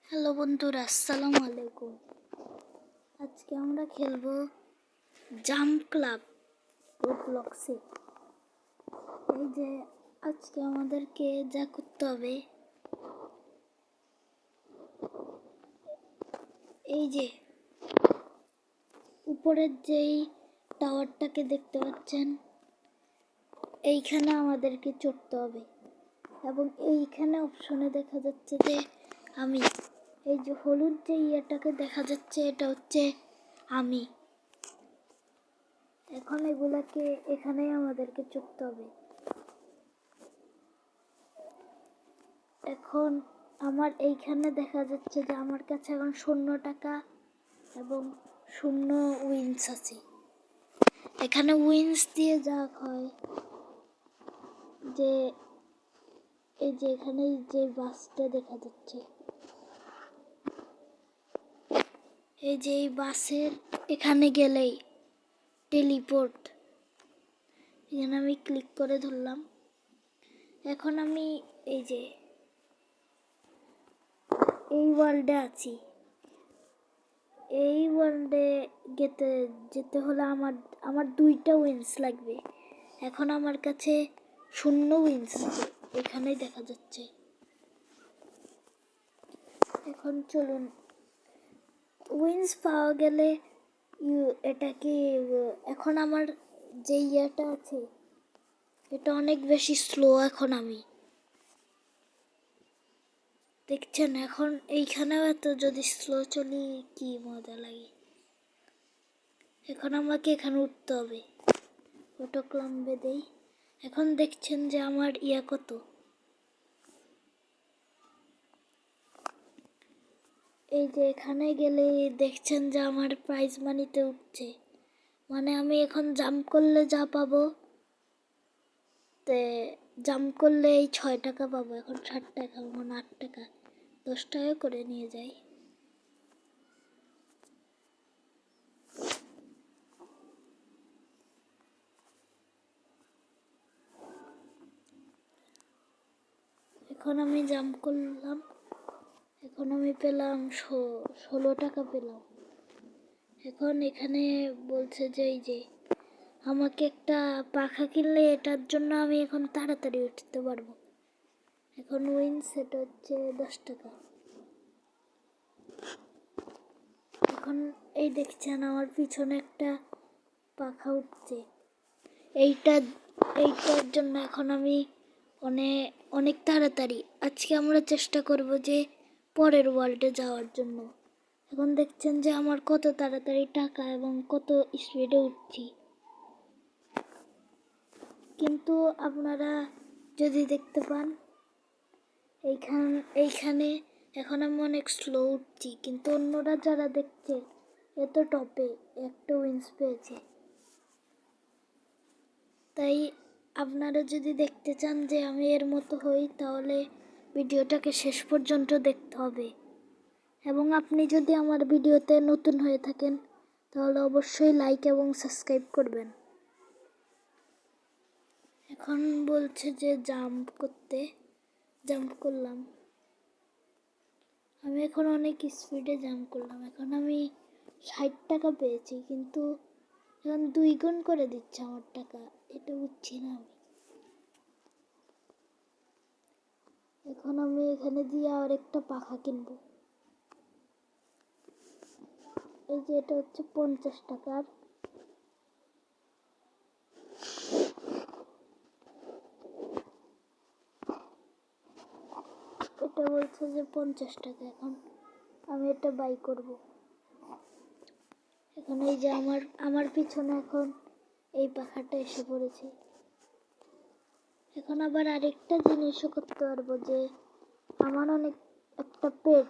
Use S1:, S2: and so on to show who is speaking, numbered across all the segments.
S1: Hello বন্ধুরা, আসসালামু আলাইকুম। আজকে আমরা খেলবো জাম্প ক্লাব রোবলক্সে। এই যে আজকে আমাদেরকে যা করতে হবে, এই যে উপরের যেই টাওয়ারটাকে দেখতে পাচ্ছেন, এইখানে আমাদেরকে চড়তে হবে এবং এইখানে অপশনে দেখা যাচ্ছে যে আমি, এই যে হলুদ যে ইয়েটাকে দেখা যাচ্ছে, এটা হচ্ছে আমি। এখন এগুলাকে এখানেই আমাদেরকে চড়তে হবে। এখন আমার এইখানে দেখা যাচ্ছে যে আমার কাছে এখন 0 টাকা এবং 0 উইন্স আছে। এখানে উইন্স দিয়ে যা হয় যে এই যে এখানে যে বাসটা দেখা যাচ্ছে, এই যে এই বাসের এখানে গেলেই টেলিপোর্ট, এখানে আমি ক্লিক করে ধরলাম। এখন আমি এই যে এই ওয়ার্ল্ডে আছি। এই ওয়ার্ল্ডে যেতে হলে আমার 2টা উইন্স লাগবে। এখন আমার কাছে 0 উইন্স আছে, এখানেই দেখা যাচ্ছে। এখন চলুন, উইন্স পাওয়া গেলে এটাকে এখন আমার যে ইয়েটা আছে এটা অনেক বেশি স্লো। এখন আমি দেখছেন, এখন এইখানেও এত যদি স্লো চলি কি মজা লাগে। এখন আমাকে এখানে উঠতে হবে, অটো ক্লাম্বে দেই। এখন দেখছেন যে আমার কত, এই যে এখানে গেলে দেখছেন যে আমার প্রাইজ মানিতে উঠছে। মানে আমি এখন জাম্প করলে যা পাবো, জাম্প করলে এই 6 টাকা পাবো। এখন 7 টাকা, এখন 8 টাকা, 10 টাকা করে নিয়ে যাই। এখন আমি জাম্প করলাম, এখন আমি পেলাম 16 টাকা পেলাম। এখন এখানে বলছে যে এই যে আমাকে একটা পাখা কিনলে এটার জন্য আমি এখন তাড়াতাড়ি উঠতে পারবো। এখন উইন্স সেটা হচ্ছে 10 টাকা। এখন এই দেখছেন আমার পিছনে একটা পাখা উঠছে। এইটার জন্য এখন আমি অনেক তাড়াতাড়ি আজকে আমরা চেষ্টা করব যে পরের ওয়ার্ল্ডে যাওয়ার জন্য। এখন দেখছেন যে আমার কত তাড়াতাড়ি টাকা এবং কত স্পিডে উঠছি। কিন্তু আপনারা যদি দেখতে পান, এইখানে এখন আমি অনেক স্লো উঠছি, কিন্তু অন্যরা যারা দেখছে এত টপে একটা উইন্স পেয়েছে। তাই আপনারা যদি দেখতে চান যে আমি এর মতো হই, তাহলে ভিডিওটাকে শেষ পর্যন্ত দেখতে হবে। এবং আপনি যদি আমার ভিডিওতে নতুন হয়ে থাকেন তাহলে অবশ্যই লাইক এবং সাবস্ক্রাইব করবেন। এখন বলছে যে জাম্প করলাম। আমি এখন অনেক স্পিডে জাম্প করলাম। এখন আমি 60 টাকা পেয়েছি, কিন্তু এখন 2 গুণ করে দিচ্ছে আমার টাকা। এটা বুঝছি না আমি। এখন আমি এখানে দিয়ে আর একটা পাখা কিনবো। এই যে এটা হচ্ছে 50 টাকার। এটা বলছে যে 50 টাকা। এখন আমি এটা বাই করব। এখন এই যে আমার পিছনে এখন এই পাখাটা এসে পড়েছে। এখন আবার আরেকটা জিনিসও করতে পারবো, যে আমার অনেক একটা পেট,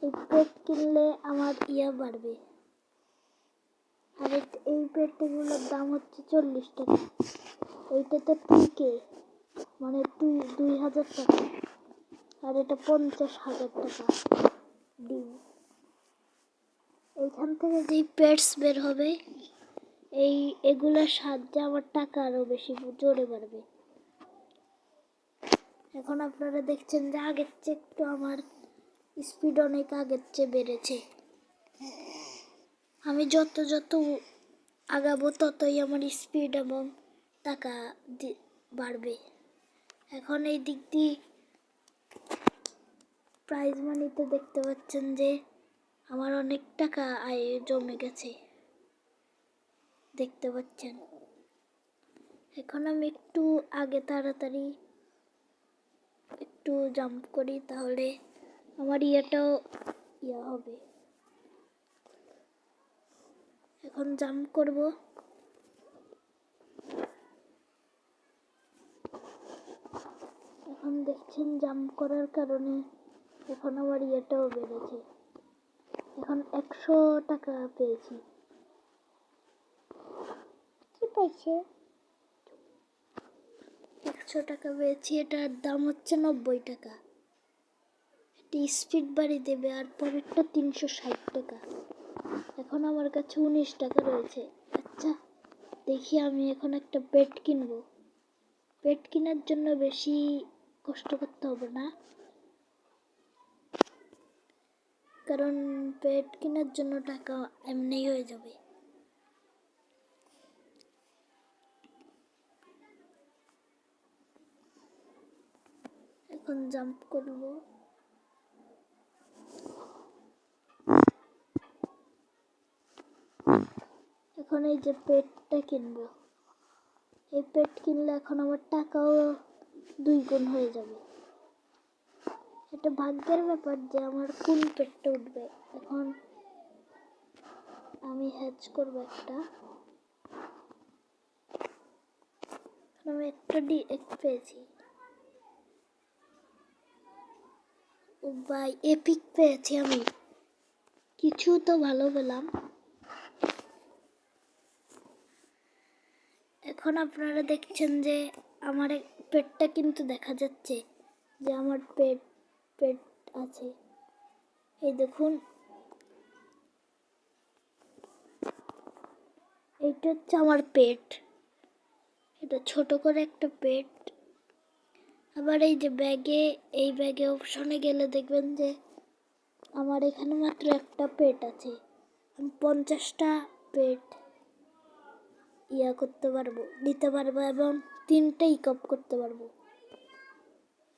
S1: এই পেট কিনলে আমার বাড়বে। আর এই পেটগুলোর দাম হচ্ছে 40 টাকা। এইটাতে 2K, মানে 2000 টাকা, আর এটা 50,000 টাকা ডিম। এইখান থেকে যেই পেটস বের হবে, এগুলোর সাহায্যে আমার টাকা আরও বেশি জোরে বাড়বে। এখন আপনারা দেখছেন যে আগের চেয়ে একটু আমার স্পিড অনেক আগের চেয়ে বেড়েছে। আমি যত আগাবো ততই আমার স্পিড এবং টাকা বাড়বে। এখন এই দিক দিয়ে প্রাইজ মানিতে দেখতে পাচ্ছেন যে আমার অনেক টাকা আয় জমে গেছে, দেখতে পাচ্ছেন। এখন আমি একটু আগে তাড়াতাড়ি একটু জাম্প করি, তাহলে আমার ইয়েটাও হবে। এখন জাম্প করব। এখন দেখছেন জাম্প করার কারণে এখন আমার ইয়েটাও বেড়েছে। এখন 100 টাকা পেয়েছি। কি পেয়েছে? 100 টাকা পেয়েছি। এটার দাম হচ্ছে 90 টাকা। এটি স্পিড বাড়ি দেবে, আর পরেরটা 360 টাকা। এখন আমার কাছে 19 টাকা রয়েছে। আচ্ছা, দেখি আমি এখন একটা পেট কিনবো। পেট কেনার জন্য বেশি কষ্ট করতে হবে না, কারণ পেট কেনার জন্য টাকা এমনিই হয়ে যাবে। এখন জাম্প করব। এখন এই যে পেটটা কিনবো, এই পেট কিনলে এখন আমার টাকাও 2 গুণ হয়ে যাবে। এটা ভাগ্যের ব্যাপার যে আমার কোন পেটটা উঠবে। এখন আমি হ্যাচ করবো একটা। আমি একটা পেয়েছি। ও ভাই, এপিক পেয়েছি আমি। কিছু তো ভালো পেলাম। এখন আপনারা দেখছেন যে আমার পেটটা কিন্তু দেখা যাচ্ছে যে আমার পেট আছে। এই দেখুন, এইটা হচ্ছে আমার পেট। এটা ছোট করে একটা পেট। আবার এই যে এই ব্যাগে অপশনে গেলে দেখবেন যে আমার এখানে মাত্র একটা পেট আছে। আমি 50টা পেট করতে পারবো, নিতে পারবো, এবং 3টে ইকপ করতে পারবো।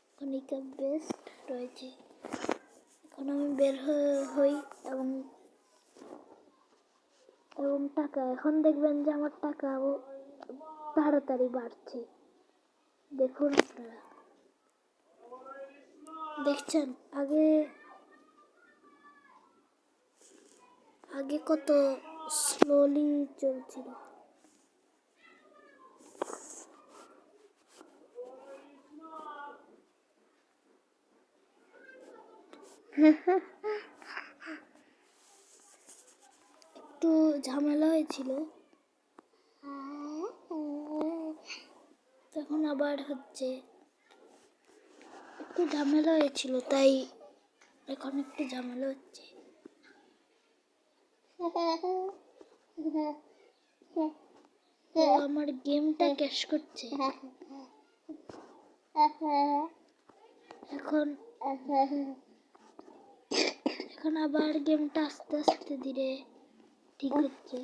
S1: এখন ইকপ বেস্ট রয়েছে। এখন আমি বের হই এবং টাকা, এখন দেখবেন যে আমার টাকাও তাড়াতাড়ি বাড়ছে। দেখুন আপনারা দেখছেন আগে কত স্লোলি চলছিল। একটু ঝামেলা হয়েছিল, তখন আবার হচ্ছে। একটু ঝামেলা হয়েছিল, তাই এখন একটু ঝামেলা হচ্ছে। ও আমার গেমটা ক্যাশ করছে। এখন আবার গেমটা আস্তে আস্তে ধীরে ঠিক হচ্ছে।